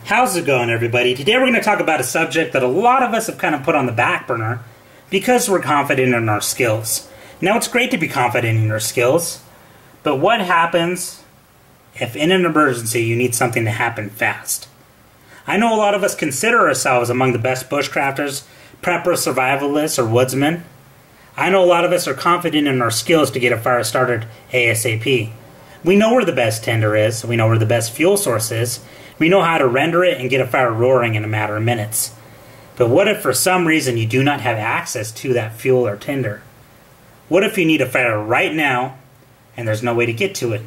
How's it going, everybody? Today we're going to talk about a subject that a lot of us have kind of put on the back burner because we're confident in our skills. Now, it's great to be confident in your skills, but what happens if in an emergency you need something to happen fast? I know a lot of us consider ourselves among the best bushcrafters, preppers, survivalists, or woodsmen. I know a lot of us are confident in our skills to get a fire started ASAP. We know where the best tinder is, we know where the best fuel source is, we know how to render it and get a fire roaring in a matter of minutes. But what if for some reason you do not have access to that fuel or tinder? What if you need a fire right now and there's no way to get to it?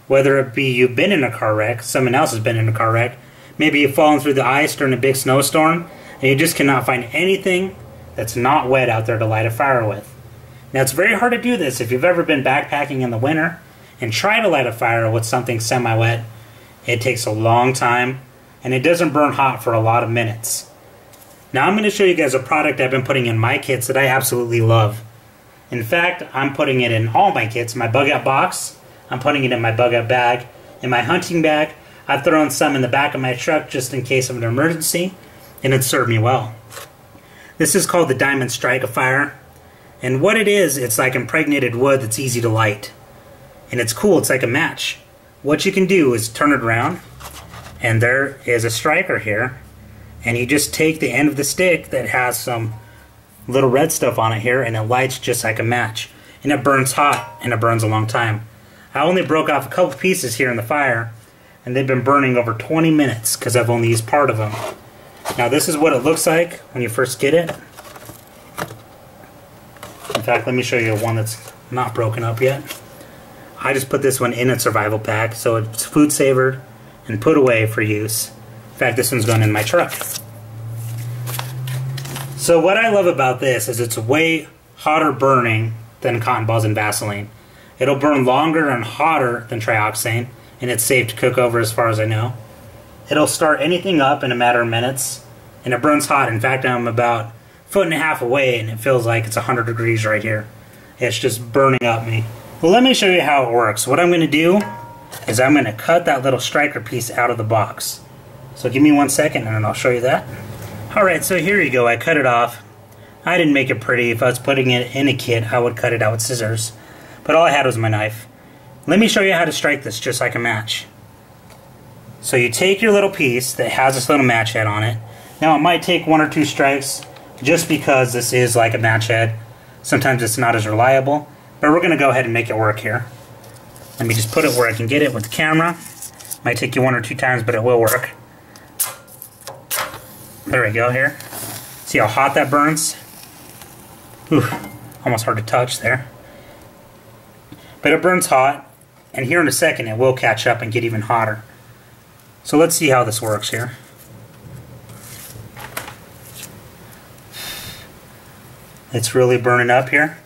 Whether it be you've been in a car wreck, someone else has been in a car wreck, maybe you've fallen through the ice during a big snowstorm and you just cannot find anything that's not wet out there to light a fire with. Now, it's very hard to do this if you've ever been backpacking in the winter and try to light a fire with something semi-wet. It takes a long time and it doesn't burn hot for a lot of minutes. Now, I'm going to show you guys a product I've been putting in my kits that I absolutely love. In fact, I'm putting it in all my kits. My bug out box, I'm putting it in my bug out bag, in my hunting bag. I've thrown some in the back of my truck just in case of an emergency, and it served me well. This is called the Diamond Strike-A-Fire, and what it is, it's like impregnated wood that's easy to light. And it's cool, it's like a match. What you can do is turn it around, and there is a striker here, and you just take the end of the stick that has some little red stuff on it here, and it lights just like a match. And it burns hot, and it burns a long time. I only broke off a couple pieces here in the fire, and they've been burning over 20 minutes because I've only used part of them. Now, this is what it looks like when you first get it. In fact, let me show you one that's not broken up yet. I just put this one in a survival pack, so it's food savored and put away for use. In fact, this one's going in my truck. So what I love about this is it's way hotter burning than cotton balls and Vaseline. It'll burn longer and hotter than trioxane, and it's safe to cook over as far as I know. It'll start anything up in a matter of minutes, and it burns hot. In fact, I'm about a foot and a half away, and it feels like it's 100 degrees right here. It's just burning up me. Well, let me show you how it works. What I'm going to do is I'm going to cut that little striker piece out of the box. So give me 1 second and I'll show you that. Alright, so here you go. I cut it off. I didn't make it pretty. If I was putting it in a kit, I would cut it out with scissors. But all I had was my knife. Let me show you how to strike this just like a match. So you take your little piece that has this little match head on it. Now, it might take 1 or 2 strikes just because this is like a match head. Sometimes it's not as reliable. But we're going to go ahead and make it work here. Let me just put it where I can get it with the camera. Might take you 1 or 2 times, but it will work. There we go here. See how hot that burns? Ooh, almost hard to touch there. But it burns hot, and here in a second it will catch up and get even hotter. So let's see how this works here. It's really burning up here.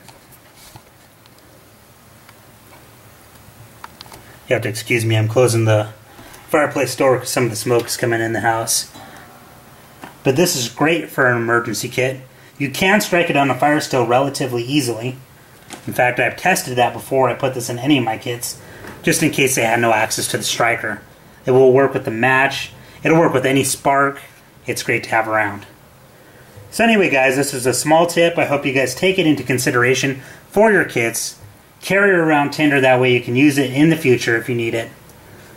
You have to excuse me, I'm closing the fireplace door because some of the smoke is coming in the house. But this is great for an emergency kit. You can strike it on a fire still relatively easily. In fact, I've tested that before I put this in any of my kits, just in case they had no access to the striker. It will work with the match, it'll work with any spark. It's great to have around. So anyway guys, this is a small tip. I hope you guys take it into consideration for your kits. Carry around tinder, that way you can use it in the future if you need it.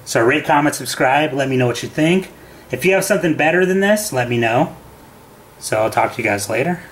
So rate, comment, subscribe, let me know what you think. If you have something better than this, let me know. So I'll talk to you guys later.